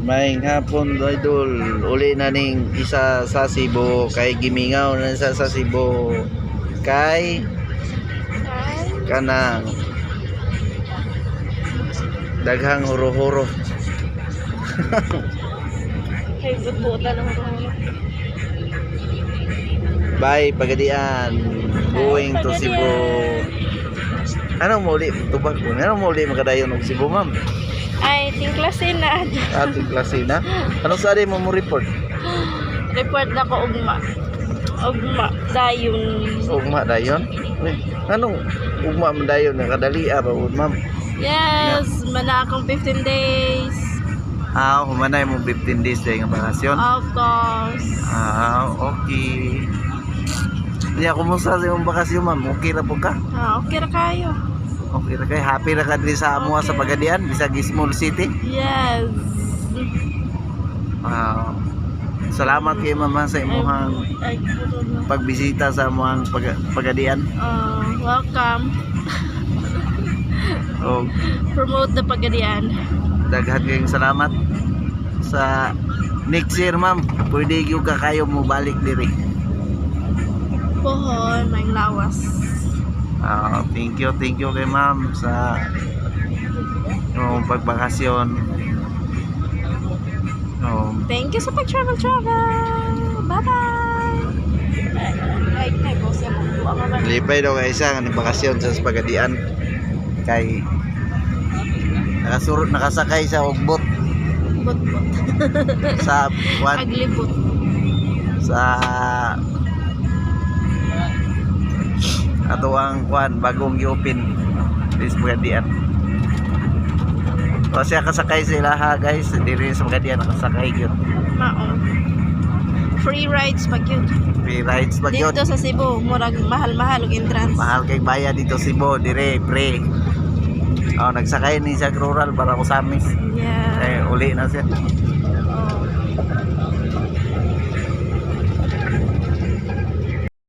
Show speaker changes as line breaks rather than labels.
Maayong hapon idol. Uli na ning isa sa Cebu kay gimingaw na isa sa Cebu kay kanang daghang huro-huro.
Kay buta lang ako.
Bye Pagadian. Going to Cebu. Ano mo uli? Tubag ko. Ano mo uli makadayon og Cebu, ma'am?
Ay, tingklasin na.
Ating klase na. Ano sa mo report?
Report na ko ugma. Ugma, dayon.
Ugma dayon? Anong ugma man dayon? Nakadali ba, ma'am?
Yes, mana akong 15 days.
Humanay mo 15 days dahil ng bakasyon?
Of course.
Okay. Niya, kumusta sa iyong bakasyon, ma'am? Okay na po ka?
Okay na kayo.
Okay na kayo? Happy na ka din sa amuha sa Pagadian? Bisag small city?
Yes.
Salamat kayo, mama, sa imuhang pagbisita sa amuhang Pagadian.
Welcome.
Oh,
Promote the Pagadian.
daghan kayong salamat. Sa next year, ma'am, pwede yung kakayo mo balik diri.
Pohon, may lawas.
Thank you kay ma'am sa yung pagbakasyon.
Thank you sa pag-travel. Bye-bye. Ay, boss, yan po.
Lipay daw kay isa ng bakasyon sa Pagadian kay nakasakay sa ugbot
Bot-bot.
sa
Aglibot.
sa ato ang bagong i-open sa Pagadian. O siya kasakay sila ha guys, diri sa Pagadian nakasakay yun.
Maong. Free rides pag yun.
Free rides pag yun.
Dito sa Cebu, murag mahal-mahal og entrance.
Mahal kay bayad dito Cebu, dire pre. Nagsakay ni sa rural para ko sa amis.
Yeah.
Uli na siya.
Oh.